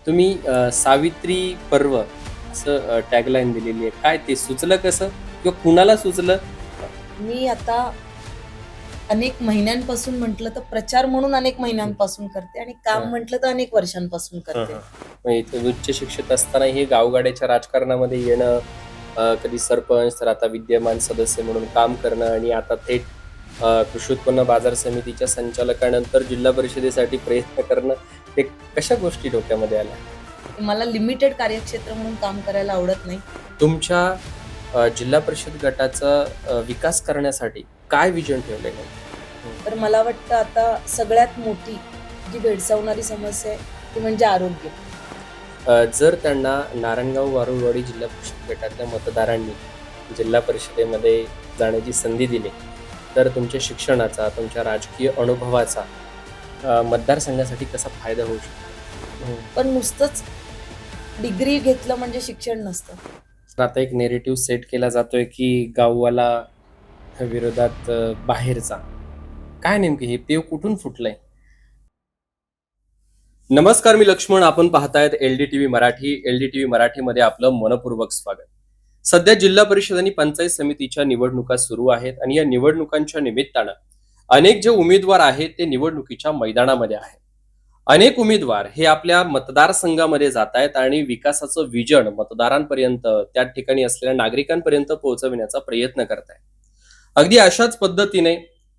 तुम्ही सावित्री पर्व असं टॅगलाईन दिलेली आहे. काय ते सुचलं कसं? किंवा कुणाला सुचलं? मी आता अनेक महिन्यांपासून म्हटलं तर प्रचार म्हणून अनेक महिन्यांपासून करते आणि काम हां. म्हटलं तर अनेक वर्षांपासून हां, करते. हां. मग इथे उच्च शिक्षित असताना हे गावगाड्याच्या राजकारणामध्ये येणं, कधी सरपंच, तर आता विद्यमान सदस्य म्हणून काम करणं आणि आता थेट कृषी उत्पन्न बाजार समितीच्या संचालकानंतर जिल्हा परिषदेसाठी प्रयत्न करणं, हे कशा गोष्टी डोक्यामध्ये आल्या? मला लिमिटेड कार्यक्षेत्र म्हणून काम करायला आवडत नाही. तुमच्या जिल्हा परिषद गटाचा विकास करण्यासाठी काय विजन ठेवलेलं आहे? हं. तर मला वाटतं आता सगळ्यात मोठी जी भेडसावणारी समस्या आहे ती म्हणजे आरोग्य. जर त्यांना नारायणगाव वारुळवाडी जिल्हा परिषद गटातल्या मतदारांनी जिल्हा परिषदेमध्ये जाण्याची संधी दिली, तर तुमच्या शिक्षणाचा, तुमच्या राजकीय अनुभवाचा मतदारसंघासाठी कसा फायदा होऊ शकतो? हं. पण नुसतंच डिग्री घेतलं म्हणजे शिक्षण नसतं. तर आता एक नेरेटिव्ह सेट केला जातोय, की गाववाला विरोधात बाहेरचा. काय नेमकी हे पेव कुठून फुटलंय? नमस्कार, मी लक्ष्मण. आपण पाहतायत LDTV मराठी. LDTV मराठीमध्ये आपलं मनपूर्वक स्वागत. सध्या जिल्हा परिषद आणि पंचायत समितीच्या निवडणुका सुरू आहेत आणि या निवडणुकांच्या निमित्तानं अनेक जे उमेदवार आहेत ते निवडणुकीच्या मैदानामध्ये आहेत. अनेक उमेदवार हे आपल्या मतदारसंघामध्ये जात आहेत आणि विकासाचं विजन मतदारांपर्यंत, त्या ठिकाणी असलेल्या नागरिकांपर्यंत पोहोचविण्याचा प्रयत्न करत आहेत. अगदी अशाच पद्धतीने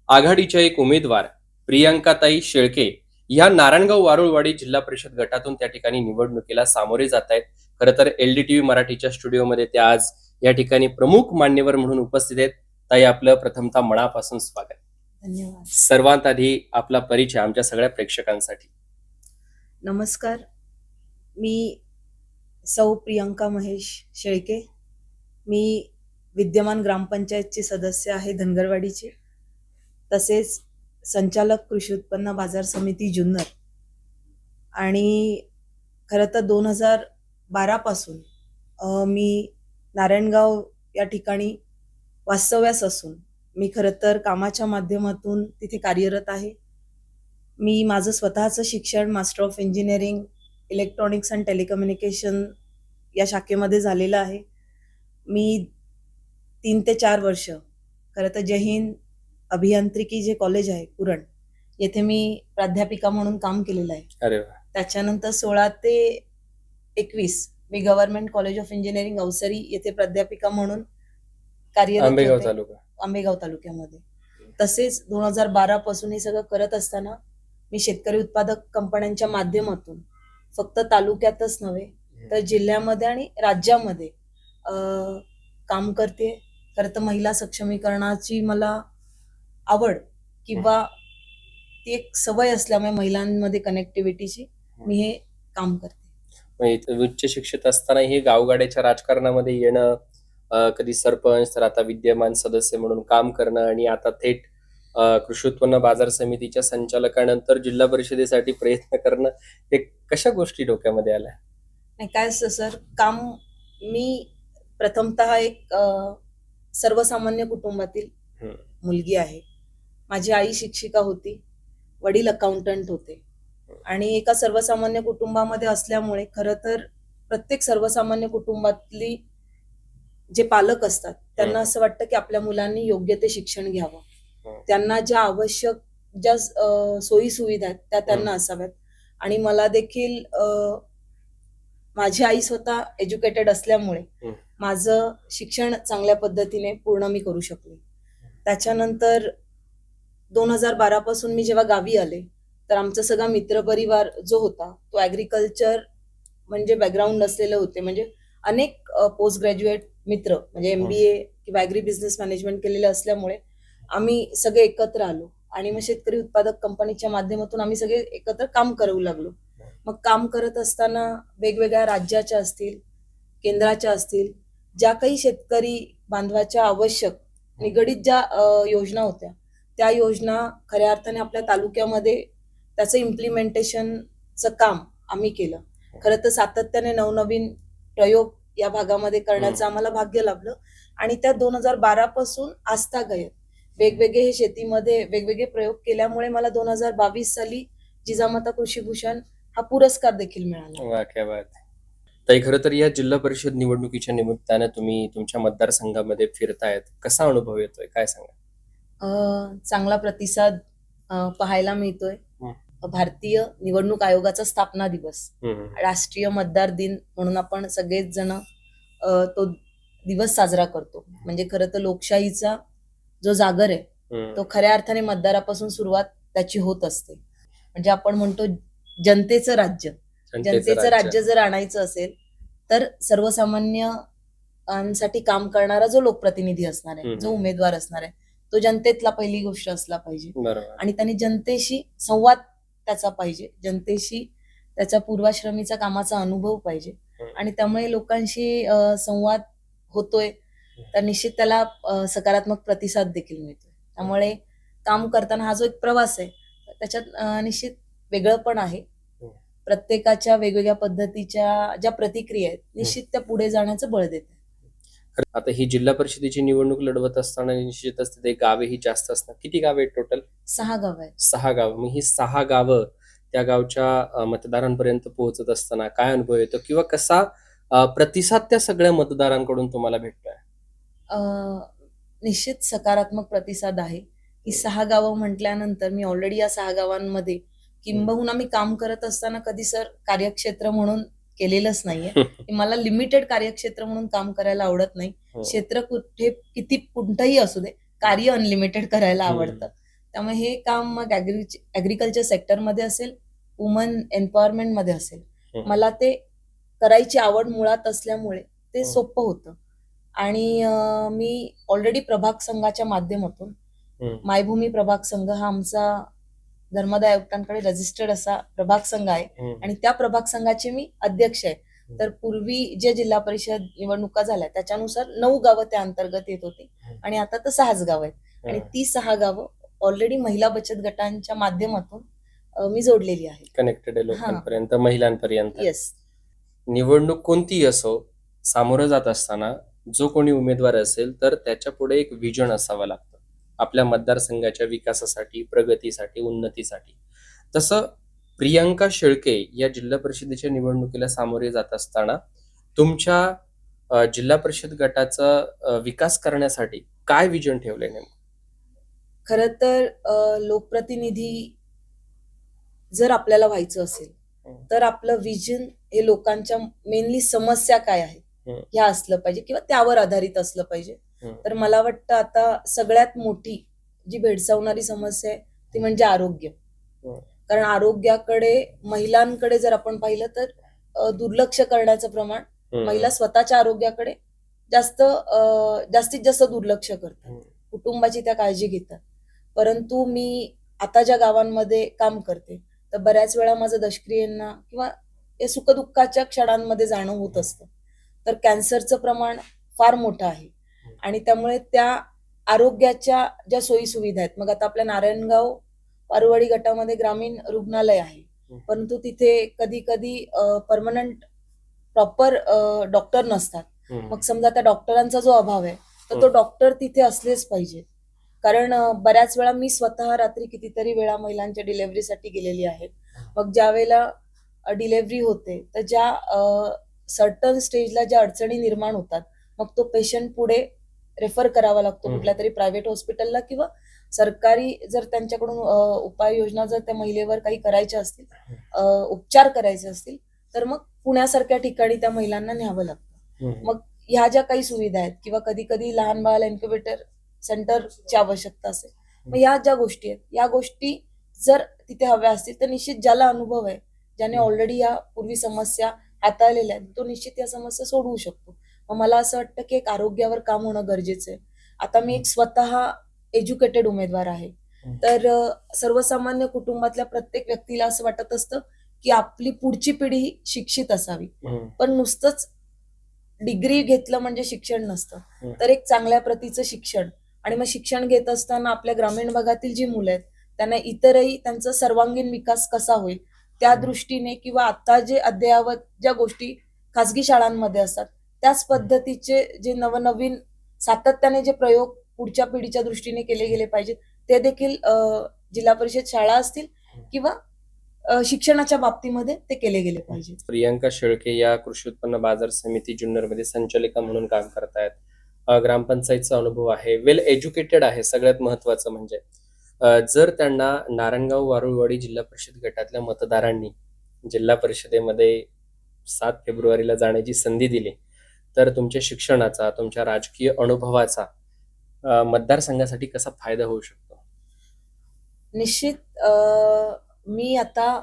आघाडीच्या एक उमेदवार प्रियांकाताई शेळके या नारायणगाव वारुळवाडी जिल्हा परिषद गटातून त्या ठिकाणी निवडणुकीला सामोरे जात आहेत. खरं तर LDTV मराठीच्या स्टुडिओमध्ये त्या आज या ठिकाणी प्रमुख मान्यवर म्हणून उपस्थित आहेत. ताई, आपलं प्रथमतः मनापासून स्वागत. धन्यवाद. सर्वात आधी आपला परिचय आमच्या सगळ्या प्रेक्षकांसाठी. नमस्कार. मी सौ प्रियंका महेश शेळके. मी विद्यमान ग्रामपंचायतची सदस्य आहे धनगरवाडीची. तसेच संचालक कृषी उत्पन्न बाजार समिती जुन्नर. आणि खरं तर 2012 पासून मी नारायणगाव या ठिकाणी वास्तव्यास असून मी खरं तर कामाच्या माध्यमातून तिथे कार्यरत आहे. मी माझं स्वतःचं शिक्षण master of engineering electronics and telecommunication या शाखेमध्ये झालेलं आहे. मी 3 ते 4 वर्ष खरं तर जय हिंद अभियांत्रिकी जे कॉलेज आहे कुरण, येथे मी प्राध्यापिका म्हणून काम केलेलं आहे. अरे वा. त्याच्यानंतर 16 ते 21 मी government college of engineering Avasari येथे प्राध्यापिका म्हणून कार्यरत आंबेगाव होते तालुका. आंबेगाव तालुक्यामध्ये. तसेच 2012 पासून हे सगळं करत असताना मी शेतकरी उत्पादक कंपन्यांच्या माध्यमातून फक्त तालुक्यातच नव्हे तर जिल्ह्यामध्ये आणि राज्यामध्ये काम करते. खरं तर महिला सक्षमीकरणाची मला आवड किंवा ती एक सवय असल्यामुळे महिलांमध्ये कनेक्टिव्हिटीची मी हे काम करते. मग इथे उच्च शिक्षित असताना हे गावगाड्याच्या राजकारणामध्ये येणं, कधी सरपंच, तर आता विद्यमान सदस्य म्हणून काम करणं आणि आता थेट कृषी उत्पन्न बाजार समितीच्या संचालकानंतर जिल्हा परिषदेसाठी प्रयत्न करणं, हे कशा गोष्टी डोक्यामध्ये आल्या? नाही काय असतं सर, काम मी प्रथमतः एक सर्वसामान्य कुटुंबातील हं. मुलगी आहे. माझी आई शिक्षिका होती, वडील अकाउंटंट होते आणि एका सर्वसामान्य कुटुंबामध्ये असल्यामुळे खरं तर प्रत्येक सर्वसामान्य कुटुंबातली जे पालक असतात त्यांना असं वाटतं की आपल्या मुलांनी योग्य ते शिक्षण घ्यावं. त्यांना ज्या आवश्यक ज्या सोयी सुविधा आहेत त्या त्यांना असाव्यात. आणि मला देखील माझी आई स्वतः एज्युकेटेड असल्यामुळे माझं शिक्षण चांगल्या पद्धतीने पूर्ण मी करू शकले. त्याच्यानंतर 2012 पासून मी जेव्हा गावी आले तर आमचा सगळा मित्रपरिवार जो होता तो ॲग्रिकल्चर म्हणजे बॅकग्राऊंड असलेले होते. म्हणजे अनेक पोस्ट ग्रॅज्युएट मित्र म्हणजे MBA किंवा ॲग्री बिझनेस मॅनेजमेंट केलेले असल्यामुळे आम्ही सगळे एकत्र आलो आणि मग शेतकरी उत्पादक कंपनीच्या माध्यमातून आम्ही सगळे एकत्र काम करू लागलो. मग काम करत असताना वेगवेगळ्या राज्याच्या असतील, केंद्राच्या असतील, ज्या काही शेतकरी बांधवाच्या आवश्यक निगडीत ज्या योजना होत्या त्या योजना खऱ्या अर्थाने आपल्या तालुक्यामध्ये त्याचं इम्प्लिमेंटेशनचं काम आम्ही केलं. खरं तर सातत्याने नवनवीन प्रयोग या भागामध्ये करण्याचं आम्हाला भाग्य लाभलं आणि त्या 2012 पासून आजतागायत वेगवेगळे हे शेतीमध्ये वेगवेगळे प्रयोग केल्यामुळे मला 2022 साली जिजामाता कृषीभूषण हा पुरस्कार देखील मिळाला. वा क्या बात आहे. ताई, खरं तर या जिल्हा परिषद निवडणुकीच्या निमित्तानं तुम्ही तुमच्या मतदारसंघामध्ये फिरतायत, कसा अनुभव येतोय, काय सांगा? चांगला प्रतिसाद पाहायला मिळतोय. हं. भारतीय निवडणूक आयोगाचा स्थापना दिवस, हम्म. राष्ट्रीय मतदार दिन म्हणून आपण सगळेच जण तो दिवस साजरा करतो. म्हणजे खरं तर लोकशाहीचा जो जागर आहे हम्म. तो खऱ्या अर्थाने मतदारापासून सुरुवात त्याची होत असते. म्हणजे आपण म्हणतो जनतेचं राज्य. जनतेचं राज्य जर आणायचं असेल तर सर्वसामान्यांसाठी काम करणारा जो लोकप्रतिनिधी असणार आहे, जो उमेदवार असणार आहे, तो जनतेतला पहिली गोष्ट असला पाहिजे. बरोबर. आणि त्यांनी जनतेशी संवाद त्याचा पाहिजे, जनतेशी त्याच्या पूर्वाश्रमीचा कामाचा अनुभव पाहिजे. आणि त्यामुळे लोकांशी संवाद होतोय तर निश्चित त्याला सकारात्मक प्रतिसाद देखील मिळतोय. त्यामुळे काम करताना हा जो एक प्रवास आहे त्याच्यात निश्चित वेगळं पण आहे. प्रत्येकाच्या वेगवेगळ्या पद्धतीच्या ज्या प्रतिक्रिया आहेत निश्चित त्या पुढे जाण्याचं बळ देते. आता ही जिल्हा परिषदेची निवडणूक लढवत असताना निश्चितच तिथे गावेही जास्त असणार. किती गावे आहेत टोटल? 6 गाव आहेत. 6 गावं. मग ही 6 गावं त्या गावच्या मतदारांपर्यंत पोहोचत असताना काय अनुभव येतो किंवा कसा प्रतिसाद त्या सगळ्या मतदारांकडून तुम्हाला भेटतोय? निश्चित सकारात्मक प्रतिसाद आहे. ही 6 गावं म्हटल्यानंतर मी ऑलरेडी या 6 गावांमध्ये किंबहुना मी काम करत असताना कधी सर कार्यक्षेत्र म्हणून केलेलंच नाहीये. मला लिमिटेड कार्यक्षेत्र म्हणून काम करायला आवडत नाही. क्षेत्र कुठे किती कोणतंही असू दे, कार्य अनलिमिटेड करायला आवडतं. त्यामुळे हे काम मग ऍग्रिकल्चर सेक्टरमध्ये असेल, वुमन एम्पॉवरमेंट मध्ये असेल, मला ते करायची आवड मुळात असल्यामुळे ते सोपं होतं. आणि मी ऑलरेडी प्रभाग संघाच्या माध्यमातून मायभूमी प्रभाग संघ हा आमचा धर्मादाय आयुक्तांकडे रजिस्टर्ड असा प्रभाग संघ आहे आणि त्या प्रभाग संघाचे मी अध्यक्ष आहे. तर पूर्वी जे जिल्हा परिषद निवडणुका झाल्या त्याच्यानुसार 9 गावं त्या अंतर्गत येत होती आणि आता तर 6 गावं आहेत. आणि ती 6 गावं ऑलरेडी महिला बचत गटांच्या माध्यमातून मी जोडलेली आहे. कनेक्टेड आहे लोकांपर्यंत, महिलांपर्यंत. येस. निवडणूक कोणतीही असो, सामोरं जात असताना जो कोणी उमेदवार असेल तर त्याच्या पुढे एक विजन असावं लागतं आपल्या मतदारसंघाच्या विकासासाठी, प्रगतीसाठी, उन्नतीसाठी. तसं प्रियांका शेळके या जिल्हा परिषदेच्या निवडणुकीला सामोरे जात असताना तुमच्या जिल्हा परिषद गटाचा विकास करण्यासाठी काय विजन ठेवलंय नेमकं? खरं तर लोकप्रतिनिधी जर आपल्याला व्हायचं असेल तर आपलं विजन हे लोकांच्या मेनली समस्या काय आहेत ह्या असलं पाहिजे किंवा त्यावर आधारित असलं पाहिजे. तर मला वाटतं आता सगळ्यात मोठी जी भेडसावणारी समस्या आहे ती म्हणजे आरोग्य. कारण आरोग्याकडे महिलांकडे जर आपण पाहिलं तर दुर्लक्ष करण्याचं प्रमाण, महिला स्वतःच्या आरोग्याकडे जास्तीत जास्त दुर्लक्ष करतात, कुटुंबाची त्या काळजी घेतात. परंतु मी आता ज्या गावांमध्ये काम करते तर बऱ्याच वेळा माझं दशक्रियांना किंवा या सुखदुःखाच्या क्षणांमध्ये जाणं होत असतं. तर कॅन्सरचं प्रमाण फार मोठं आहे आणि त्यामुळे त्या आरोग्याच्या ज्या सोयी सुविधा आहेत, मग आता आपल्या नारायणगाव पारुवाडी गटामध्ये ग्रामीण रुग्णालय आहे, परंतु तिथे कधी कधी परमनंट प्रॉपर डॉक्टर नसतात. मग समजा त्या डॉक्टरांचा जो अभाव आहे तर तो डॉक्टर तिथे असलेच पाहिजे. कारण बऱ्याच वेळा मी स्वतः रात्री कितीतरी वेळा महिलांच्या डिलेव्हरीसाठी गेलेली आहे. मग ज्या वेळेला डिलेव्हरी होते तर ज्या सर्टन स्टेजला ज्या अडचणी निर्माण होतात मग तो पेशंट पुढे रेफर करावा लागतो कुठल्या तरी प्रायव्हेट हॉस्पिटलला किंवा सरकारी जर त्यांच्याकडून उपाययोजना जर त्या महिलेवर काही करायच्या असतील, उपचार करायचे असतील तर मग पुण्यासारख्या ठिकाणी त्या महिलांना न्यावं लागतं. मग ह्या ज्या काही सुविधा आहेत किंवा कधी कधी लहान बाळाला इन्क्युबेटर सेंटरची आवश्यकता असेल, मग ह्या ज्या गोष्टी आहेत या गोष्टी जर तिथे हव्या असतील तर निश्चित ज्याला अनुभव आहे, ज्याने ऑलरेडी या पूर्वी समस्या हाताळलेल्या आहेत, तो निश्चित या समस्या सोडवू शकतो. मग मला असं वाटतं की एक आरोग्यावर काम होणं गरजेचं आहे. आता मी एक स्वतः एज्युकेटेड उमेदवार आहे, तर सर्वसामान्य कुटुंबातल्या प्रत्येक व्यक्तीला असं वाटत असतं की आपली पुढची पिढी ही शिक्षित असावी. पण नुसतंच डिग्री घेतलं म्हणजे शिक्षण नसतं, तर एक चांगल्या प्रतीचं शिक्षण. आणि मग शिक्षण घेत असताना आपल्या ग्रामीण भागातील जी मुलं आहेत त्यांना इतरही त्यांचा सर्वांगीण विकास कसा होईल त्या दृष्टीने किंवा आता जे अद्ययावत ज्या गोष्टी खासगी शाळांमध्ये असतात त्याच पद्धतीचे जे नवनवीन सातत्याने जे प्रयोग पुढच्या पिढीच्या दृष्टीने केले गेले पाहिजेत ते देखील जिल्हा परिषद शाळा असतील किंवा शिक्षणाच्या बाबतीमध्ये ते केले गेले पाहिजे. प्रियंका शेळके या कृषी उत्पन्न बाजार समिती जुन्नरमध्ये संचालिका म्हणून काम करतायत. ग्रामपंचायतचा अनुभव आहे, वेल एज्युकेटेड आहे. सगळ्यात महत्वाचं म्हणजे जर त्यांना नारायणगाव वारुळवाडी जिल्हा परिषद गटातल्या मतदारांनी जिल्हा परिषदेमध्ये 7 फेब्रुवारीला जाण्याची संधी दिली तर तुमच्या शिक्षणाचा, तुमच्या राजकीय अनुभवाचा मतदारसंघासाठी कसा फायदा होऊ शकतो? निश्चित मी आता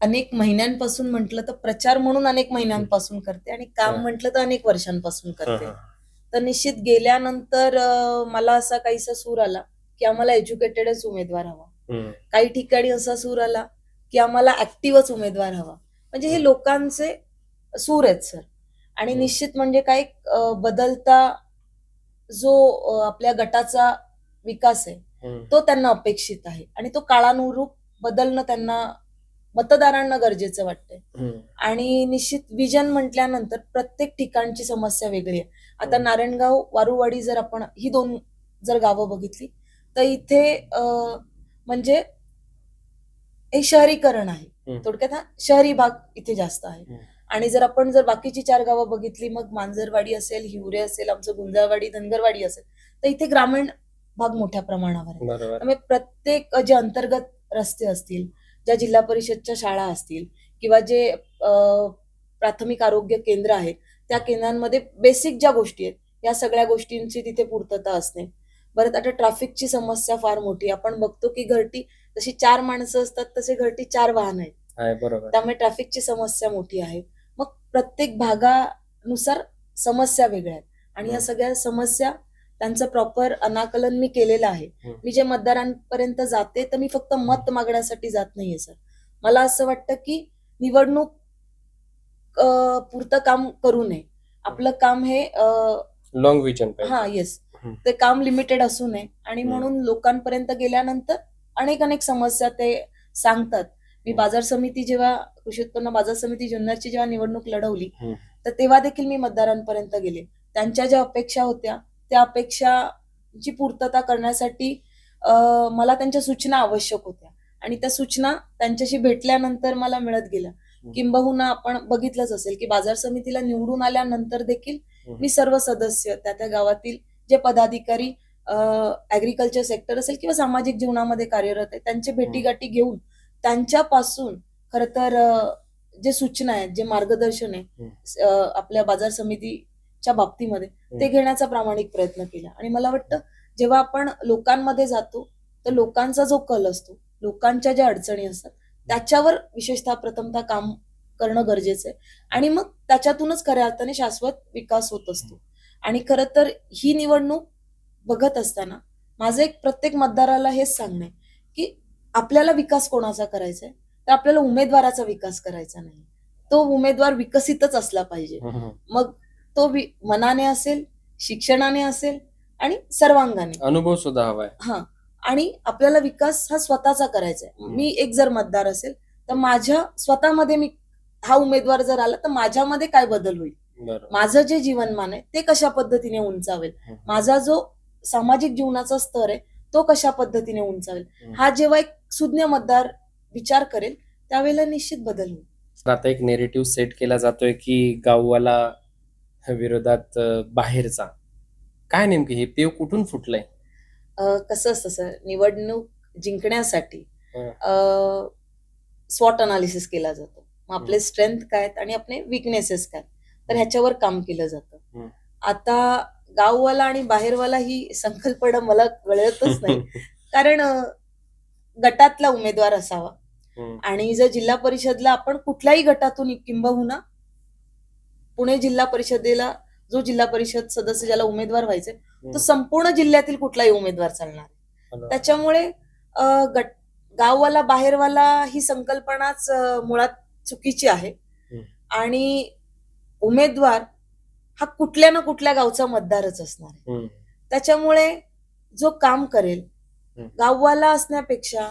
अनेक महिन्यांपासून म्हटलं तर प्रचार म्हणून अनेक महिन्यांपासून करते आणि काम हा. म्हटलं तर अनेक वर्षांपासून करते. तर निश्चित गेल्यानंतर मला असा काहीसा सूर आला की आम्हाला एज्युकेटेडच उमेदवार हवा. काही ठिकाणी असा सूर आला की आम्हाला ऍक्टिव्हच उमेदवार हवा. म्हणजे हे लोकांचे सूर आहेत सर. आणि निश्चित म्हणजे काय बदलता जो आपल्या गटाचा विकास आहे तो त्यांना अपेक्षित आहे आणि तो काळानुरूप बदलणं त्यांना मतदारांना गरजेचं वाटतंय. आणि निश्चित विजन म्हटल्यानंतर प्रत्येक ठिकाणची समस्या वेगळी आहे. आता नारायणगाव वारुवाडी जर आपण ही 2 जर गावं बघितली तर इथे म्हणजे हे शहरीकरण आहे. थोडक्यात हा शहरी भाग इथे जास्त आहे. आणि जर आपण बाकीची 4 गावं बघितली, मग मांजरवाडी असेल, हिवरे असेल, आमचं गुंजाळवाडी, धनगरवाडी असेल, तर इथे ग्रामीण भाग मोठ्या प्रमाणावर आहे. त्यामुळे प्रत्येक जे अंतर्गत रस्ते असतील, ज्या जिल्हा परिषदच्या शाळा असतील किंवा जे प्राथमिक आरोग्य केंद्र आहेत त्या केंद्रांमध्ये बेसिक ज्या गोष्टी आहेत या सगळ्या गोष्टींची तिथे पूर्तता असणे. बरं, आता ट्रॅफिकची समस्या फार मोठी. आपण बघतो की घरटी जशी 4 माणसं असतात तसे घरटी 4 वाहन आहेत. बरोबर. त्यामुळे ट्रॅफिकची समस्या मोठी आहे. मग प्रत्येक भागानुसार समस्या वेगळ्या आहेत आणि या सगळ्या समस्या त्यांचं प्रॉपर अनाकलन मी केलेलं आहे. मी जे मतदारांपर्यंत जाते तर मी फक्त मत मागण्यासाठी जात नाहीये सर. मला असं वाटतं की निवडणूक पुरतं काम करू नये. आपलं काम हे लॉंग विजन हा येस ते काम लिमिटेड असू नये. आणि म्हणून लोकांपर्यंत गेल्यानंतर अनेक समस्या ते सांगतात. मी बाजार समिती जेव्हा कृषी उत्पन्न बाजार समिती जुन्नरची जेव्हा निवडणूक लढवली तर तेव्हा देखील मी मतदारांपर्यंत गेले. त्यांच्या ज्या अपेक्षा होत्या त्या अपेक्षाची पूर्तता करण्यासाठी मला त्यांच्या सूचना आवश्यक होत्या आणि त्या सूचना त्यांच्याशी भेटल्यानंतर मला मिळत गेल्या. किंबहुना आपण बघितलंच असेल की बाजार समितीला निवडून आल्यानंतर देखील मी सर्व सदस्य त्या गावातील जे पदाधिकारी ऍग्रिकल्चर सेक्टर असेल किंवा सामाजिक जीवनामध्ये कार्यरत आहे त्यांचे भेटीगाठी घेऊन त्यांच्यापासून खर तर जे सूचना आहेत, जे मार्गदर्शन आहे आपल्या बाजार समितीच्या बाबतीमध्ये ते घेण्याचा प्रामाणिक प्रयत्न केला. आणि मला वाटतं जेव्हा आपण लोकांमध्ये जातो तर लोकांचा जो कल असतो, लोकांच्या ज्या अडचणी असतात त्याच्यावर विशेषतः प्रथमतः काम करणं गरजेचं आहे आणि मग त्याच्यातूनच खऱ्या अर्थाने शाश्वत विकास होत असतो. आणि खरं तर ही निवडणूक बघत असताना माझं एक प्रत्येक मतदाराला हेच सांगणं आहे की आपल्याला विकास कोणाचा करायचा आहे तर आपल्याला उमेदवाराचा विकास करायचा नाही. तो उमेदवार विकसितच असला पाहिजे. मग तो मनाने असेल, शिक्षणाने असेल आणि सर्वांगाने. अनुभव सुद्धा हवाय. हा, आणि आपल्याला विकास हा स्वतःचा करायचा आहे. मी एक जर मतदार असेल तर माझ्या स्वतःमध्ये मी हा उमेदवार जर आला तर माझ्यामध्ये काय बदल होईल, माझं जे जीवनमान आहे ते कशा पद्धतीने उंचावेल, माझा जो सामाजिक जीवनाचा स्तर आहे तो कशा पद्धतीने उंचावेल, हा जेव्हा एक सुज्ञ मतदार विचार करेल त्यावेळेला निश्चित बदल होईल. आता एक नेरेटिव्ह सेट केला जातोय की गाववाला विरोधात बाहेरचा. काय नेमकी हे पेव कुठून फुटलंय? कसं असतं सर, निवडणूक जिंकण्यासाठी स्वॉट अनालिसिस केला जातो. मग आपले स्ट्रेंथ काय आहेत आणि आपले विकनेसेस काय, तर ह्याच्यावर काम केलं जातं. आता गाववाला आणि बाहेरवाला ही संकल्पना मला कळतच नाही. कारण गटातला उमेदवार असावा आणि जर जिल्हा परिषदला आपण कुठल्याही गटातून किंबहुना पुणे जिल्हा परिषदेला जो जिल्हा परिषद सदस्य ज्याला उमेदवार व्हायचे तो संपूर्ण जिल्ह्यातील कुठलाही उमेदवार चालणार. त्याच्यामुळे गाववाला बाहेरवाला ही संकल्पनाच मुळात चुकीची आहे. आणि उमेदवार हा कुठल्या ना कुठल्या गावचा मतदारच असणार आहे. त्याच्यामुळे जो काम करेल गाववाला असण्यापेक्षा,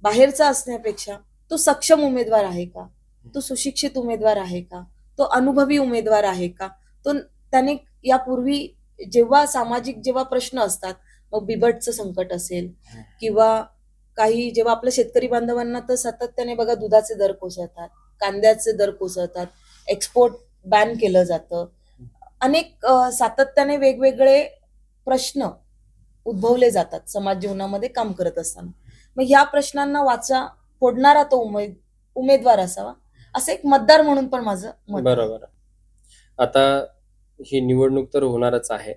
बाहेरचा असण्यापेक्षा तो सक्षम उमेदवार आहे का, तो सुशिक्षित उमेदवार आहे का, तो अनुभवी उमेदवार आहे का, तो त्याने यापूर्वी जेव्हा सामाजिक जेव्हा प्रश्न असतात, मग बिबटचं संकट असेल किंवा काही जेव्हा आपल्या शेतकरी बांधवांना तर सातत्याने बघा दुधाचे दर कोसळतात, कांद्याचे दर कोसळतात, एक्सपोर्ट बॅन केलं जातं, अनेक सातत्याने वेगवेगळे प्रश्न उद्भवले जातात समाज जीवनामध्ये काम करत असताना. मग ह्या प्रश्नांना वाचा फोडणारा तो उमेदवार असावा, असं एक मतदार म्हणून पण माझं मत आहे. बरोबर. आता ही निवडणूक तर होणारच आहे,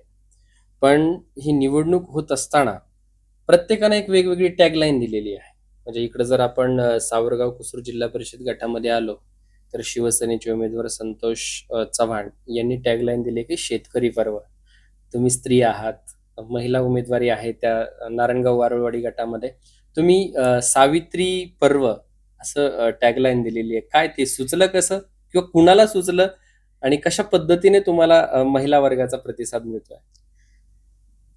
पण ही निवडणूक होत असताना प्रत्येकाने एक वेगवेगळी टॅगलाईन दिलेली आहे. म्हणजे इकडे जर आपण सावरगाव कुसूर जिल्हा परिषद गटामध्ये आलो तर शिवसेनेचे उमेदवार संतोष चव्हाण यांनी टॅगलाईन दिली की शेतकरी पर्व. तुम्ही स्त्री आहात, महिला उमेदवारी आहे त्या नारायणगाव वारुळवाडी गटामध्ये तुम्ही सावित्री पर्व असं टॅगलाईन दिलेली आहे. काय ते सुचलं कसं किंवा कुणाला सुचलं आणि कशा पद्धतीने तुम्हाला महिला वर्गाचा प्रतिसाद मिळतोय?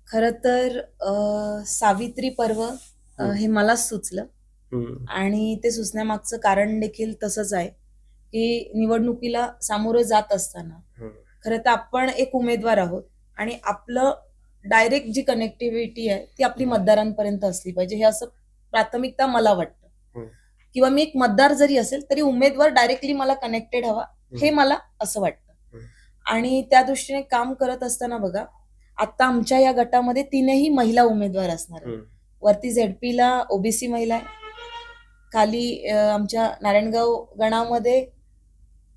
खरं तर सावित्री पर्व हे मलाच सुचलं हम्म. आणि ते सुचण्यामागचं कारण देखील तसंच आहे की निवडणुकीला सामोरं जात असताना हम्म. खरं तर आपण एक उमेदवार आहोत आणि आपलं डायरेक्ट जी कनेक्टिव्हिटी आहे ती आपली मतदारांपर्यंत असली पाहिजे, हे असं प्राथमिकता मला वाटतं. हम्म. किंवा मी एक मतदार जरी असेल तरी उमेदवार डायरेक्टली मला कनेक्टेड हवा, हे मला असं वाटतं. हम्म. आणि त्या दृष्टीने काम करत असताना बघा, आता आमच्या या गटामध्ये 3ही महिला उमेदवार असणार आहेत. हम्म. वरती झेडपीला ओबीसी महिला आहे, खाली आमच्या नारायणगाव गणामध्ये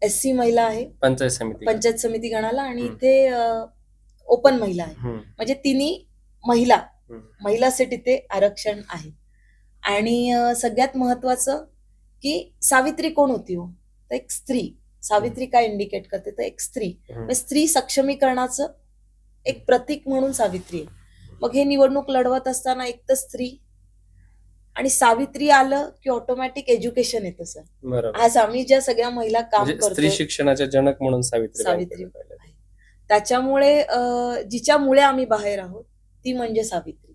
एससी महिला आहे, पंचायत समिती गणाला, आणि इथे ओपन महिला आहे. म्हणजे तिन्ही महिला सेट इथे आरक्षण आहे. आणि सगळ्यात महत्वाचं की सावित्री कोण होती हो, तर एक स्त्री. सावित्री काय इंडिकेट करते, तर एक स्त्री, म्हणजे स्त्री सक्षमीकरणाचं एक प्रतीक म्हणून सावित्री आहे. मग हे निवडणूक लढवत असताना एक तर स्त्री आणि सावित्री आलं की ऑटोमॅटिक एज्युकेशन येतं सर. बरोबर. आज आम्ही ज्या सगळ्या महिला काम म्हणजे स्त्री करतो शिक्षणाच्या जनक म्हणून सावित्री सावित्री आहे. त्याच्यामुळे जिच्यामुळे आम्ही बाहेर आहोत ती म्हणजे सावित्री.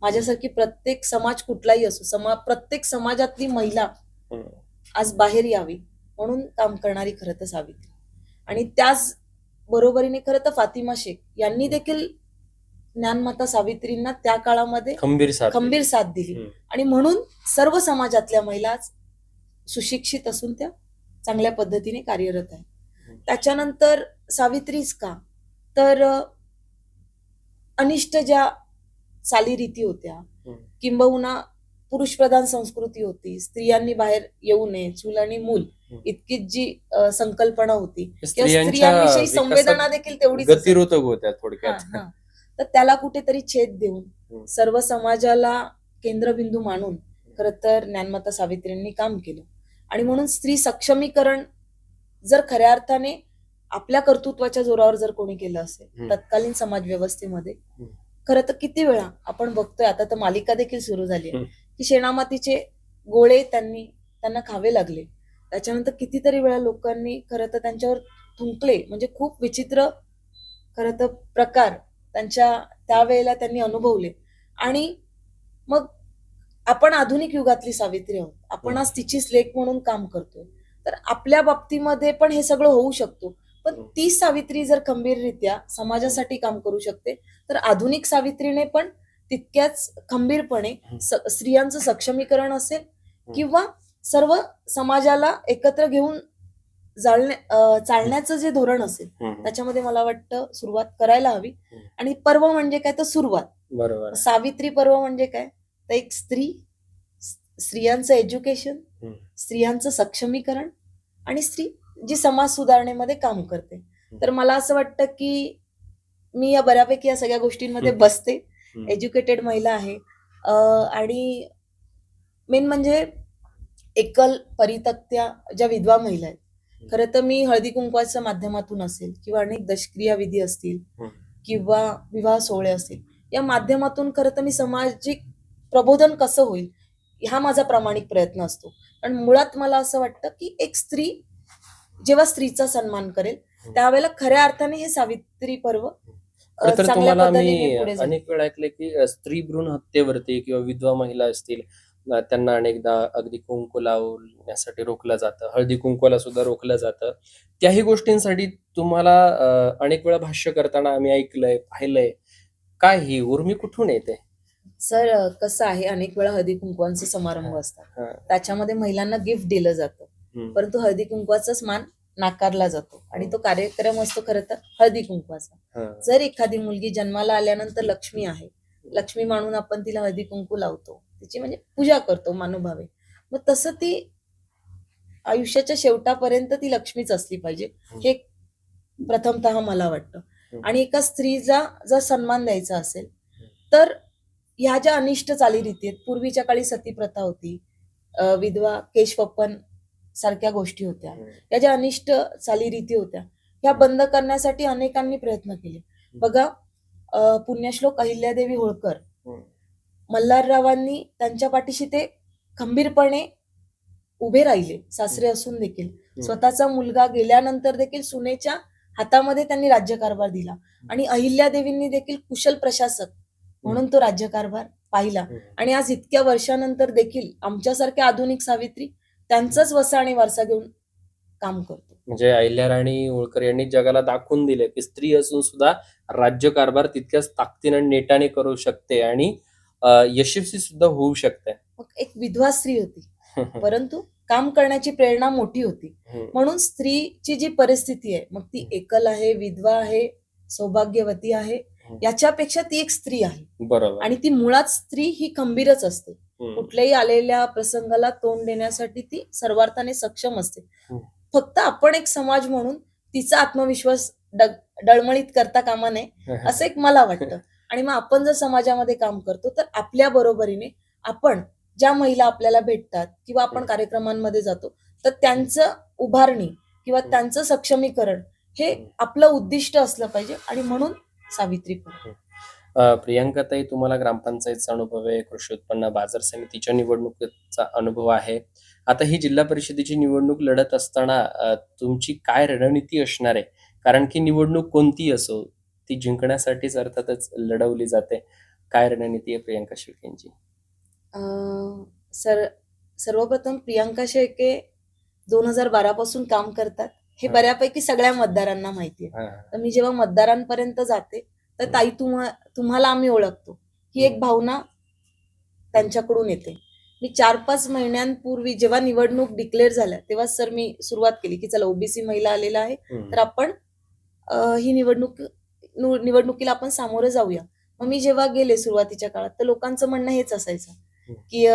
माझ्यासारखी प्रत्येक समाज कुठलाही असो, प्रत्येक समाजातली महिला आज बाहेर यावी म्हणून काम करणारी खरं तर सावित्री. आणि त्याच बरोबरीने खरं तर फातिमा शेख यांनी देखील ज्ञानमाता सावित्रींना त्या काळामध्ये खंबीर साथ दिली. आणि म्हणून सर्व समाजातल्या महिला आज सुशिक्षित असून त्या चांगल्या पद्धतीने कार्यरत आहे. त्याच्यानंतर सावित्रीच का, तर अनिष्ट ज्या चालीरीती होत्या, किंबहुना पुरुष प्रधान संस्कृती होती, स्त्रियांनी बाहेर येऊ नये, चूल आणि मूल इतकीच जी संकल्पना होती, स्त्रियांविषयी संवेदना देखील तेवढीच गतिरोधक होत्या थोडक्यात. तर त्याला कुठेतरी छेद देऊन सर्व समाजाला केंद्रबिंदू मानून खरं तर ज्ञानमाता सावित्रींनी काम केलं. आणि म्हणून स्त्री सक्षमीकरण जर खऱ्या अर्थाने आपल्या कर्तृत्वाच्या जोरावर जर कोणी केलं असेल तत्कालीन समाज व्यवस्थेमध्ये, खरं तर किती वेळा आपण बघतोय, आता तर मालिका देखील सुरू झाली आहे की शेणामातीचे गोळे त्यांना खावे लागले. त्याच्यानंतर कितीतरी वेळा लोकांनी खरं तर त्यांच्यावर थुंकले. म्हणजे खूप विचित्र खरं तर प्रकार त्यावेळेला त्यांनी अनुभवले. आणि मग आपण आधुनिक युगातली सावित्री आहोत, आपण आज तिचीच लेक म्हणून काम करतोय, तर आपल्या बाबतीमध्ये पण हे सगळं होऊ शकतो. पण ती सावित्री जर खंबीररित्या समाजासाठी काम करू शकते, तर आधुनिक सावित्रीने पण तितक्याच खंबीरपणे स्त्रियांचं सक्षमीकरण असेल किंवा सर्व समाजाला एकत्र घेऊन चालण्याचं जे धोरण असेल त्याच्यामध्ये मला वाटतं सुरुवात करायला हवी. आणि पर्व म्हणजे काय, तर सुरुवात. बरोबर. सावित्री पर्व म्हणजे काय, तर एक स्त्रियांचं एज्युकेशन, स्त्रियांचं सक्षमीकरण आणि स्त्री जी समाज सुधारणेमध्ये काम करते. तर मला असं वाटतं की मी या बऱ्यापैकी या सगळ्या गोष्टींमध्ये बसते. एज्युकेटेड महिला आहे आणि मेन म्हणजे एकल परितक्त्या ज्या विधवा महिला आहेत. खरं तर मी हळदी कुंकवाच्या माध्यमातून असेल किंवा अनेक दशक्रिया विधी असतील किंवा विवाह सोहळे असतील, या माध्यमातून खरं तर मी सामाजिक प्रबोधन कसं होईल हा माझा प्रामाणिक प्रयत्न असतो. पण मुळात मला असं वाटतं की एक स्त्री जेव्हा स्त्रीचा सन्मान करेल त्यावेळेला खऱ्या अर्थाने हे सावित्री पर्व चांगल्या पद्धतीने पुढे जाईल. अनेक वेळा ऐकले की स्त्री भ्रूण हत्येवरती किंवा विधवा महिला असतील त्यांना अनेकदा अगदी कुंकू लावण्यासाठी रोखलं जातं, हळदी कुंकवाला सुद्धा रोखलं जातं. त्याही गोष्टींसाठी तुम्हाला अनेक वेळा भाष्य करताना आम्ही ऐकलंय, पाहिलंय. काय ही उर्मी कुठून येते? सर कसं आहे, अनेक वेळा हळदी कुंकवांचे समारंभ असतात, हा. त्याच्यामध्ये महिलांना गिफ्ट दिलं जातं, हम्म. परंतु हळदी कुंकवाचाच मान नाकारला जातो आणि तो कार्यक्रम असतो खरं तर हळदी कुंकवाचा. हा. जर एखादी मुलगी जन्माला आल्यानंतर लक्ष्मी आहे, लक्ष्मी मानून आपण तिला हळदी कुंकू लावतो, तिची म्हणजे पूजा करतो मानोभावे. मग तसं ती आयुष्याच्या शेवटापर्यंत ती लक्ष्मीच असली पाहिजे, हे प्रथमतः मला वाटतं. आणि एका स्त्रीचा जर सन्मान द्यायचा असेल तर ह्या ज्या अनिष्ट चालीरीती आहेत, पूर्वीच्या काळी सती प्रथा होती, विधवा केशवपन सारख्या गोष्टी होत्या, या ज्या अनिष्ट चालीरीती होत्या ह्या बंद करण्यासाठी अनेकांनी प्रयत्न केले. बघा, पुण्यश्लोक अहिल्यादेवी होळकर, मल्हाररावांनी त्यांच्या पाठीशी ते खंबीरपणे उभे राहिले, सासरे असून देखील. स्वतःचा मुलगा गेल्यानंतर देखील सुनेच्या हातामध्ये त्यांनी राज्यकारभार दिला आणि अहिल्यादेवींनी देखील कुशल प्रशासक म्हणून तो राज्यकारभार पाहिला. आणि आज इतक्या वर्षानंतर देखील आमच्यासारख्या आधुनिक सावित्री त्यांचाच वसा आणि वारसा घेऊन काम करतो. म्हणजे अहिल्याराणी होळकर यांनी जगाला दाखवून दिले की स्त्री असून सुद्धा राज्यकारभार तितक्याच ताकदीने नेटाने करू शकते आणि यशस्वी सुद्धा होऊ शकते. मग एक विधवा स्त्री होती परंतु काम करण्याची प्रेरणा मोठी होती. म्हणून स्त्रीची जी परिस्थिती आहे, मग ती एकल आहे, विधवा आहे, सौभाग्यवती आहे, याच्यापेक्षा ती एक स्त्री आहे. बरोबर. आणि ती मुळात स्त्री ही खंबीरच असते. कुठल्याही आलेल्या प्रसंगाला तोंड देण्यासाठी ती सर्वार्थाने सक्षम असते. फक्त आपण एक समाज म्हणून तिचा आत्मविश्वास डळमळीत करता कामा नये, असं एक मला वाटतं. आणि मग आपण जर समाजामध्ये काम करतो तर आपल्या बरोबरीने आपण ज्या महिला आपल्याला भेटतात किंवा आपण कार्यक्रमांमध्ये जातो तर त्यांचं उभारणी किंवा त्यांचं सक्षमीकरण हे आपलं उद्दिष्ट असलं पाहिजे. आणि म्हणून सावित्री पण. प्रियांकाताई, तुम्हाला ग्रामपंचायतचा अनुभव आहे, कृषी उत्पन्न बाजार समितीच्या निवडणुकीचा अनुभव आहे. आता ही जिल्हा परिषदेची निवडणूक लढत असताना तुमची काय रणनीती असणार आहे? कारण की निवडणूक कोणती असो ती जिंकण्यासाठीच अर्थातच लढवली जाते. काय रणनीती आहे प्रियांका शेळकेंची? सर, सर्वप्रथम प्रियांका शेळके 2012 पासून काम करतात हे बऱ्यापैकी सगळ्या मतदारांना माहिती आहे. तर मी जेव्हा मतदारांपर्यंत जाते तर ताई तुम्हाला आम्ही ओळखतो, ही एक भावना त्यांच्याकडून येते. मी 4-5 महिन्यांपूर्वी जेव्हा निवडणूक डिक्लेअर झाल्या तेव्हा सर मी सुरुवात केली की चला, ओबीसी महिला आलेला आहे तर आपण ही निवडणुकीला आपण सामोरं जाऊया. मग मी जेव्हा गेले सुरुवातीच्या काळात तर लोकांचं म्हणणं हेच असायचं की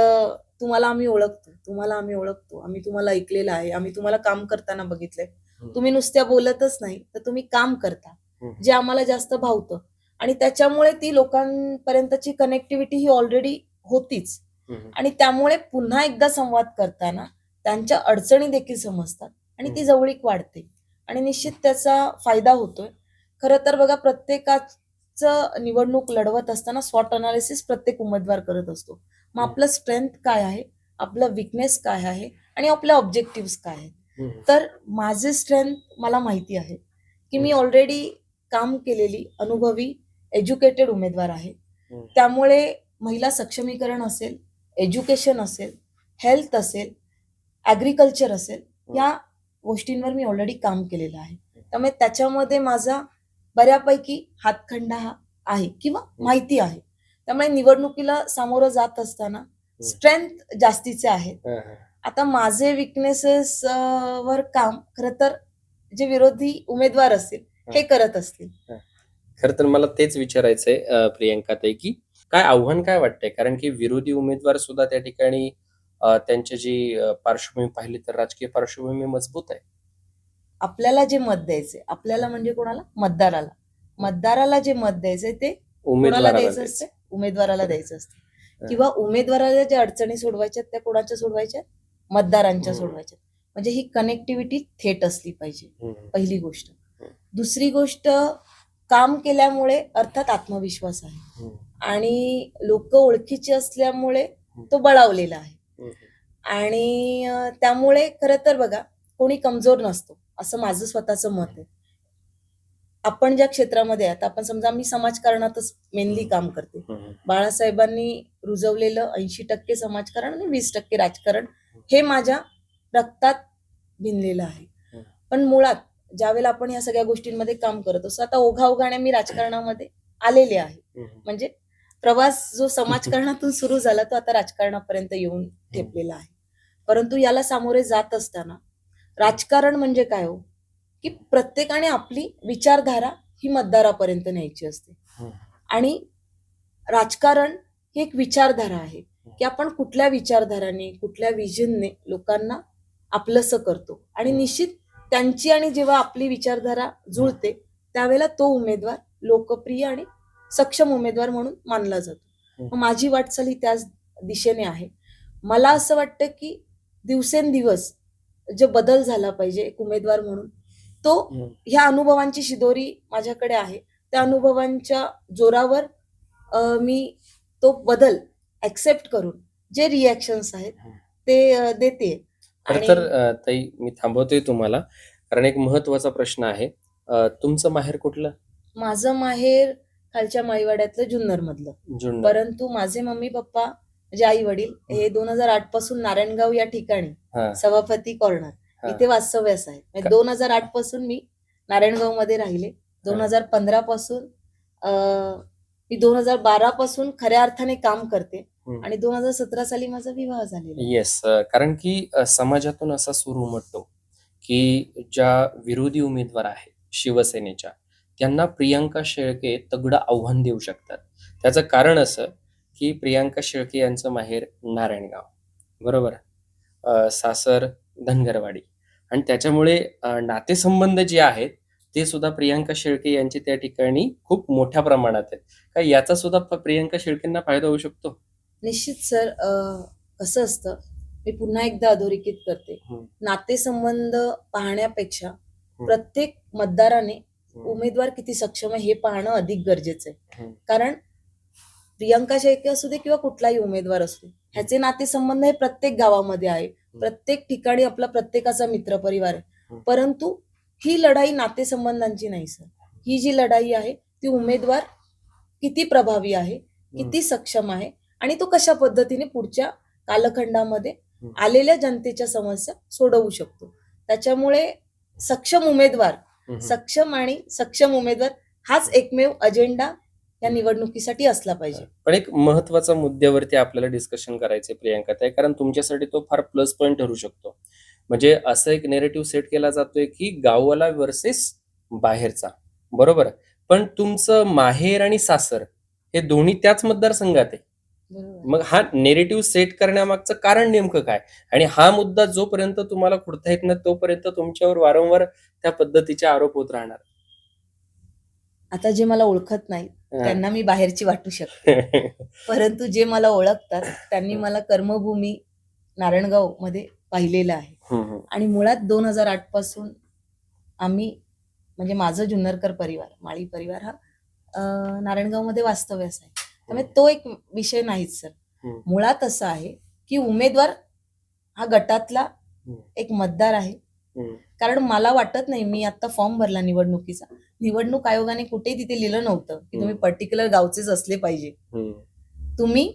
तुम्हाला आम्ही ओळखतो, आम्ही तुम्हाला ऐकलेलं आहे, आम्ही तुम्हाला काम करताना बघितलंय, तुम्ही नुसत्या बोलतच नाही तर तुम्ही काम करता, जे आम्हाला जास्त भावतं. आणि त्याच्यामुळे ती लोकांपर्यंतची कनेक्टिव्हिटी ही ऑलरेडी होतीच. आणि त्यामुळे पुन्हा एकदा संवाद करताना त्यांच्या अडचणी देखील समजतात आणि ती जवळीक वाढते आणि निश्चित त्याचा फायदा होतोय. खरं तर बघा, प्रत्येकाचं निवडणूक लढवत असताना स्वॉट अनालिसिस प्रत्येक उमेदवार करत असतो. मग आपलं स्ट्रेंथ काय आहे, आपलं विकनेस काय आहे आणि आपल्या ऑब्जेक्टिव्ह काय आहेत. तर माझे स्ट्रेंथ मला माहिती आहे की मी ऑलरेडी काम केलेली अनुभवी एज्युकेटेड उमेदवार आहे. त्यामुळे महिला सक्षमीकरण असेल, एज्युकेशन असेल, हेल्थ असेल, ॲग्रिकल्चर असेल, या गोष्टींवर मी ऑलरेडी काम केलेलं आहे. त्यामुळे त्याच्यामध्ये माझा बऱ्यापैकी हातखंडा आहे किंवा माहिती आहे. त्यामुळे निवडणुकीला सामोरं जात असताना स्ट्रेंथ जास्तीचे आहेत. आता माझे विकनेसेस वर काम खरं तर जे विरोधी उमेदवार असतील हे करत असतील. खरं तर मला तेच विचारायचंय प्रियांकाताई की काय आव्हान काय वाटतंय? कारण की विरोधी उमेदवार सुद्धा त्या ठिकाणी त्यांची जी पार्श्वभूमी पाहिली तर राजकीय पार्श्वभूमी मजबूत आहे. आपल्याला जे मत द्यायचे, आपल्याला म्हणजे कोणाला? मतदाराला जे मत द्यायचंय ते कोणाला द्यायचं असतं? उमेदवाराला द्यायचं असतं. किंवा उमेदवाराला ज्या अडचणी सोडवायच्या त्या कोणाच्या सोडवायच्या? मतदारांच्या सोडवायच्या. म्हणजे ही कनेक्टिव्हिटी थेट असली पाहिजे, पहिली गोष्ट. दुसरी गोष्ट, काम केल्यामुळे अर्थात आत्मविश्वास आहे आणि लोक ओळखीची असल्यामुळे तो बळावलेला आहे. आणि त्यामुळे खरं तर बघा, कोणी कमजोर नसतो असं माझं स्वतःचं मत आहे. आपण ज्या क्षेत्रामध्ये आता आपण समजा मी समाजकारणातच मेनली काम करते. बाळासाहेबांनी रुजवलेलं 80% समाजकारण आणि 20% राजकारण हे माझ्या रक्तात भिनलेलं आहे. पण मुळात ज्यावेळेला आपण ह्या सगळ्या गोष्टींमध्ये काम करत असतो, आता ओघाओघाने मी राजकारणामध्ये आलेले आहे. म्हणजे प्रवास जो समाजकारणातून सुरू झाला तो आता राजकारणापर्यंत येऊन ठेपलेला आहे. परंतु याला सामोरे जात असताना राजकारण म्हणजे काय हो, की प्रत्येकाने आपली विचारधारा ही मतदारापर्यंत न्यायची असते. हम्म. आणि राजकारण ही एक विचारधारा आहे, की आपण कुठल्या विचारधाराने, कुठल्या विजनने लोकांना आपलंसं करतो. आणि निश्चित त्यांची आणि जेव्हा आपली विचारधारा जुळते त्यावेळेला तो उमेदवार लोकप्रिय आणि सक्षम उमेदवार म्हणून मानला जातो. मग माझी वाटचाल ही त्याच दिशेने आहे. मला असं वाटतं की दिवसेंदिवस जे बदल झाला पाहिजे एक उमेदवार म्हणून, तो ह्या अनुभवांची शिदोरी माझ्याकडे आहे. त्या अनुभवांच्या जोरावर मी तो बदल ऍक्सेप्ट करून जे रिॲक्शन्स आहेत ते देते. खरं तर ताई मी थांबवतोय तुम्हाला, कारण एक महत्वाचा प्रश्न आहे. तुमचं माहेर कुठलं? माझं माहेर खालच्या माळीवाड्यातलं जुन्नर मधलं. जुन्नर. परंतु माझे मम्मी पप्पा म्हणजे आई वडील हे 2008 पासून नारायणगाव या ठिकाणी हा. सभापती कॉर्नर इथे वास्तव्यास आहे. म्हणजे 2008 पासून मी नारायणगाव मध्ये राहिले. 2015 पासून मी 2012 पासून खऱ्या अर्थाने काम करते आणि 2017 साली माझा विवाह झालेला. येस, कारण की समाजातून असा सूर उमटतो की ज्या विरोधी उमेदवार आहेत शिवसेनेच्या, त्यांना प्रियांका शेळके तगडं आव्हान देऊ शकतात. त्याचं कारण असं की प्रियांका शेळके यांचं माहेर नारायणगाव, बरोबर, सासर धनगरवाडी, आणि त्याच्यामुळे नातेसंबंध जे आहेत ते सुद्धा प्रियांका शेळके यांचे त्या ठिकाणी खूप मोठ्या प्रमाणात आहेत. काय याचा सुद्धा प्रियांका शेळकेंना फायदा होऊ शकतो? निश्चित सर, कसं असतं, मी पुन्हा एकदा अधोरेखित करते, नातेसंबंध पाहण्यापेक्षा प्रत्येक मतदाराने उमेदवार किती सक्षम आहे हे पाहणं अधिक गरजेचं आहे. कारण प्रियांका शेळके असू दे किंवा कुठलाही उमेदवार असू दे, ह्याचे नातेसंबंध हे प्रत्येक गावामध्ये आहे, प्रत्येक ठिकाणी आपला प्रत्येकाचा मित्रपरिवार आहे. परंतु ही लढाई नातेसंबंधांची नाही सर. ही जी लढाई आहे ती उमेदवार किती प्रभावी आहे, किती सक्षम आहे आणि तो कशा पद्धतीने पुढच्या कालखंडामध्ये आलेल्या जनतेच्या समस्या सोडवू शकतो. त्याच्यामुळे सक्षम उमेदवार, सक्षम आणि सक्षम उमेदवार हाच एकमेव अजेंडा या निवडणुकीसाठी असला पाहिजे. पण एक महत्वाचा मुद्द्यावरती आपल्याला डिस्कशन करायचंय प्रियांका ताई, कारण तुमच्यासाठी तो फार प्लस पॉइंट ठरू शकतो. म्हणजे असं एक नेरेटिव्ह सेट केला जातोय की गाववाला वर्सेस बाहेरचा, बरोबर, पण तुमचं माहेर आणि सासर हे दोन्ही त्याच मतदारसंघात आहे. मग हा नेरेटिव्ह सेट करण्यामागचं कारण नेमकं काय? आणि हा मुद्दा जोपर्यंत तुम्हाला खुडता येत नाही तोपर्यंत तुमच्यावर वारंवार त्या पद्धतीचे आरोप होत राहणार. आता जे मला ओळखत नाही त्यांना मी बाहेरची वाटू शकते, परंतु जे मला ओळखतात त्यांनी मला कर्मभूमी नारायणगाव मध्ये पाहिलेलं आहे. आणि मुळात 2008 पासून आम्ही, म्हणजे माझं जुन्नरकर परिवार, माळी परिवार हा नारायणगाव मध्ये वास्तव्यास आहे. त्यामुळे तो एक विषय नाहीच सर. मुळात असं आहे की उमेदवार हा गटातला एक मतदार आहे. कारण मला वाटत नाही, मी आता फॉर्म भरला निवडणुकीचा, निवडणूक आयोगाने कुठेही तिथे लिहिलं नव्हतं की तुम्ही पर्टिक्युलर गावचेच असले पाहिजे. तुम्ही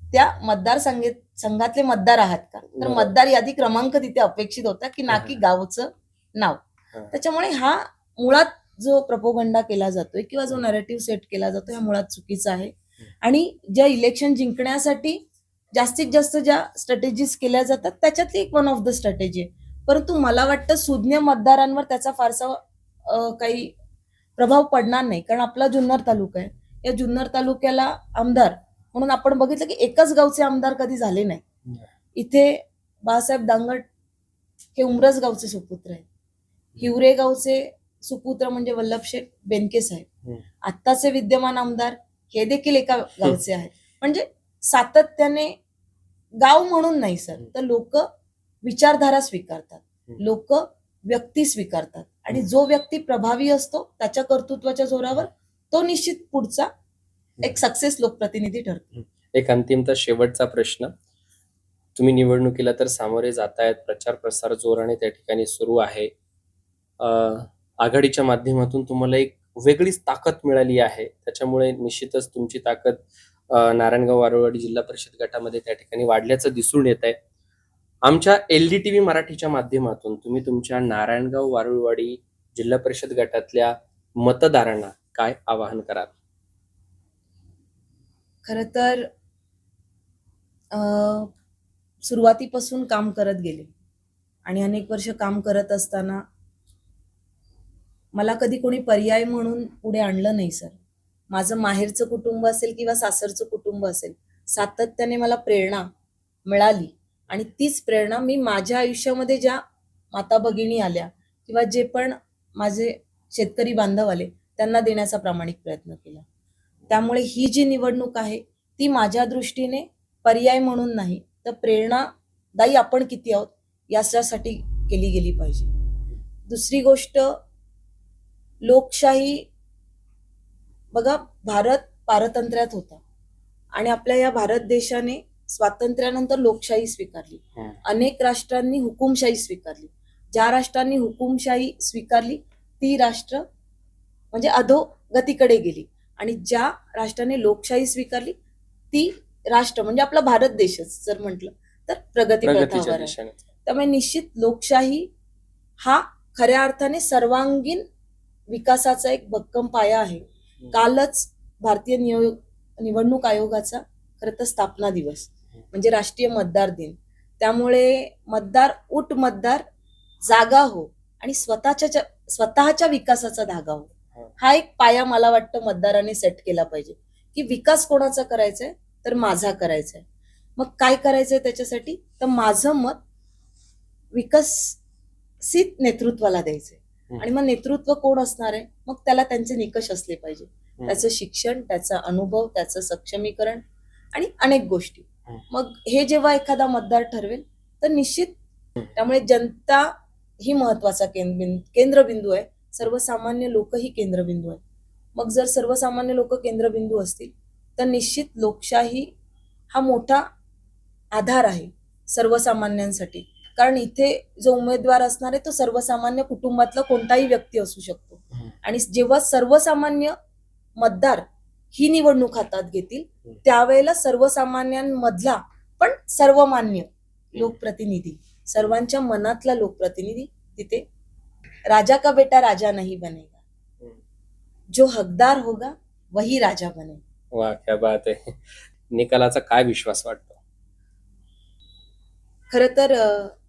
त्या मतदारसंघातले मतदार आहात का, तर मतदार यादी क्रमांक तिथे अपेक्षित होता की ना की गावचं नाव. त्याच्यामुळे हा मुळात जो प्रपोगंडा केला जातोय किंवा जो नरेटिव्ह सेट केला जातोय हा मुळात चुकीचा आहे. आणि ज्या इलेक्शन जिंकण्यासाठी जास्तीत जास्त ज्या स्ट्रॅटेजीज केल्या जातात त्याच्यातली एक वन ऑफ द स्ट्रॅटेजी आहे. परंतु मला वाटतं सुज्ञ मतदारांवर त्याचा फारसा काही प्रभाव पडणार नाही. कारण आपला जुन्नर तालुका आहे, या जुन्नर तालुक्याला आमदार म्हणून आपण बघितलं की एकच गावचे आमदार कधी झाले नाही. इथे बाळासाहेब दांगट हे उमरस गावचे सुपुत्र आहेत, हिवरे गावचे सुपुत्र म्हणजे वल्लभशेठ बेनके साहेब, आत्ताचे विद्यमान आमदार हे देखील एका गावचे आहेत. म्हणजे सातत्याने गाव म्हणून नाही सर, तर लोक विचारधारा स्वीकारतात, लोक व्यक्ती स्वीकारतात आणि जो व्यक्ती प्रभावी असतो त्याच्या कर्तृत्वाच्या जोरावर तो निश्चित पुढचा एक सक्सेस लोकप्रतिनिधी ठरतो. एक अंतिमता शेवटचा प्रश्न, तुम्ही निवडणुकीला तर सामोरे जातायत, प्रचार प्रसार जोराने त्या ठिकाणी सुरू आहे, आघाडीच्या माध्यमातून तुम्हाला एक वेगळीच ताकद मिळाली आहे, त्याच्यामुळे निश्चितच तुमची ताकद नारायणगाव वारुळवाडी जिल्हा परिषद गटामध्ये त्या ठिकाणी वाढल्याचं दिसून येत आहे. आमच्या LDTV मराठीच्या माध्यमातून तुम्ही तुमच्या नारायणगाव वारुळवाडी जिल्हा परिषद गटातल्या मतदारांना काय आवाहन कराल? खरं तर सुरुवातीपासून काम करत गेले आणि अनेक वर्ष काम करत असताना मला कधी कोणी पर्याय म्हणून पुढे आणलं नाही सर. माझं माहेरचं कुटुंब असेल किंवा सासरचं कुटुंब असेल, सातत्याने मला प्रेरणा मिळाली आणि तीच प्रेरणा मी माझ्या आयुष्यामध्ये ज्या माता भगिनी आल्या किंवा जे पण माझे शेतकरी बांधव आले त्यांना देण्याचा प्रामाणिक प्रयत्न केला. त्यामुळे ही जी निवडणूक आहे ती माझ्या दृष्टीने पर्याय म्हणून नाही तर प्रेरणादायी आपण किती आहोत याच्यासाठी केली गेली पाहिजे. दुसरी गोष्ट, लोकशाही बघा, भारत पारतंत्र्यात होता आणि आपल्या या भारत देशाने स्वातंत्र्यानंतर लोकशाही स्वीकारली. अनेक राष्ट्रांनी हुकुमशाही स्वीकारली. ज्या राष्ट्रांनी हुकुमशाही स्वीकारली ती राष्ट्र म्हणजे अधोगतीकडे गेली आणि ज्या राष्ट्राने लोकशाही स्वीकारली ती राष्ट्र म्हणजे आपला भारत देशच जर म्हटलं तर प्रगती प्रगतीच्या पथावर आहे. दिशेने. त्यामुळे निश्चित लोकशाही हा खऱ्या अर्थाने सर्वांगीण विकासाचा एक भक्कम पाया आहे. कालच भारतीय निवडणूक आयोगाचा खरं तर स्थापना दिवस म्हणजे राष्ट्रीय मतदार दिन. त्यामुळे मतदार उठ, मतदार जागा हो आणि स्वतःच्या विकासाचा धागा हो, हा एक पाया मला वाटतं मतदाराने सेट केला पाहिजे की विकास कोणाचा करायचा आहे तर माझा करायचा आहे. मग काय करायचंय त्याच्यासाठी तर माझं मत विकसित नेतृत्वाला द्यायचंय आणि मग नेतृत्व कोण असणार आहे, मग त्याला त्यांचे निकष असले पाहिजे. त्याचं शिक्षण, त्याचा अनुभव, त्याचं सक्षमीकरण आणि अनेक गोष्टी. मग हे जेव्हा एखादा मतदार ठरवेल तर निश्चित, त्यामुळे जनता ही महत्वाचा केंद्रबिंदू आहे. सर्वसामान्य लोक ही केंद्रबिंदू आहे. मग जर सर्वसामान्य लोक केंद्रबिंदू असतील तर निश्चित लोकशाही हा मोठा आधार आहे सर्वसामान्यांसाठी. कारण इथे जो उमेदवार असणार आहे तो सर्वसामान्य कुटुंबातला कोणताही व्यक्ती असू शकतो आणि जेव्हा सर्वसामान्य मतदार ही निवडणूक हातात घेतील त्यावेळेला सर्वसामान्यांमधला पण सर्वमान्य लोकप्रतिनिधी, सर्वांच्या मनातला लोकप्रतिनिधी तिथे राजा का बेटा राजा नहीं बनेगा, जो हकदार होगा वही राजा बनेगा. वा, क्या बात आहे. निकालाचा काय विश्वास वाटतो? खरं तर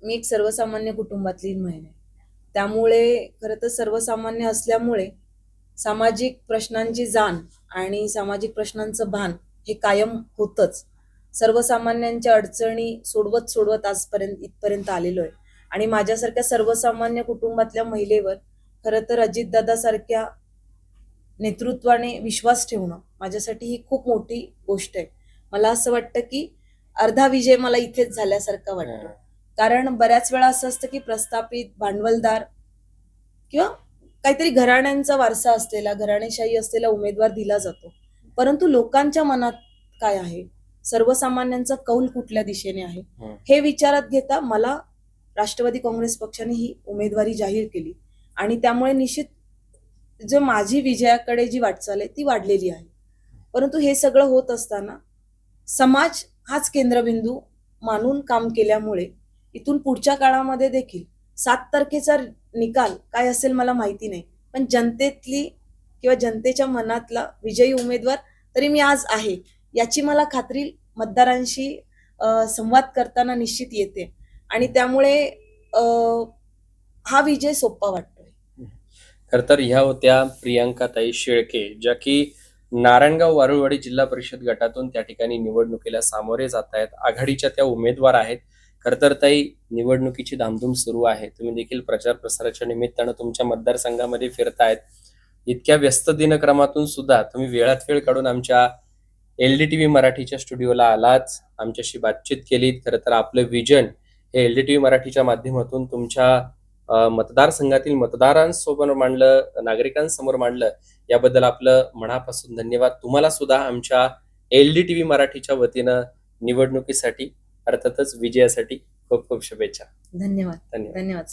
मी एक सर्वसामान्य कुटुंबातली महिला आहे. त्यामुळे खरं तर सर्वसामान्य असल्यामुळे सामाजिक प्रश्नांची जाण आणि सामाजिक प्रश्नांचं भान हे कायम होतच. सर्वसामान्यांच्या अडचणी सोडवत आजपर्यंत इथपर्यंत आलेलो आहे आणि माझ्यासारख्या सर्वसामान्य कुटुंबातल्या महिलेवर खरं तर अजितदादासारख्या नेतृत्वाने विश्वास ठेवणं माझ्यासाठी ही खूप मोठी गोष्ट आहे. मला असं वाटतं की अर्धा विजय मला इथेच झाल्यासारखा वाटतो. कारण बऱ्याच वेळा असं असतं की प्रस्थापित, भांडवलदार किंवा काहीतरी घराण्यांचा वारसा असलेला, घराणेशाही असलेला उमेदवार दिला जातो. परंतु लोकांच्या मनात काय आहे, सर्वसामान्यांचा कौल कुठल्या दिशेने आहे, हे विचारात घेता मला राष्ट्रवादी काँग्रेस पक्षाने ही उमेदवारी जाहीर केली आणि त्यामुळे निश्चित जो माझी विजयाकडे जी वाटचाल आहे ती वाढलेली आहे. परंतु हे सगळं होत असताना समाज हाच केंद्रबिंदू मानून काम केल्यामुळे इथून पुढच्या काळामध्ये देखील 7 तारखेचा निकाल काय असेल मला माहिती नाही, पण जनतेतली किंवा जनतेच्या मनातला विजयी उमेदवार तरी मी आज आहे याची मला खात्री मतदारांशी संवाद करताना निश्चित येते आणि त्यामुळे हा विजय सोपा वाटतोय. खर तर ह्या होत्या प्रियांकाताई शेळके, ज्या की नारायणगाव वारुळवाडी जिल्हा परिषद गटातून त्या ठिकाणी निवडणुकीला सामोरे जात आहेत. आघाडीच्या त्या उमेदवार आहेत. खर तर ताई, निवडणुकीची धामधूम सुरू आहे. तुम्ही देखील प्रचार प्रसाराच्या निमित्तानं तुमच्या मतदारसंघामध्ये फिरतायत. इतक्या व्यस्त दिनक्रमातून सुद्धा तुम्ही वेळात वेळ काढून आमच्या LDTV मराठीच्या स्टुडिओला आलात, आमच्याशी बातचीत केलीत. खरं तर आपलं विजन हे LDTV मराठीच्या माध्यमातून तुमच्या मतदारसंघातील मतदारांसोबत मांडलं, नागरिकांसमोर मांडलं, याबद्दल आपलं मनापासून धन्यवाद. तुम्हाला सुद्धा आमच्या LDTV मराठीच्या वतीनं निवडणुकीसाठी, अर्थातच विजयासाठी खूप खूप शुभेच्छा. धन्यवाद. धन्यवाद. धन्यवाद.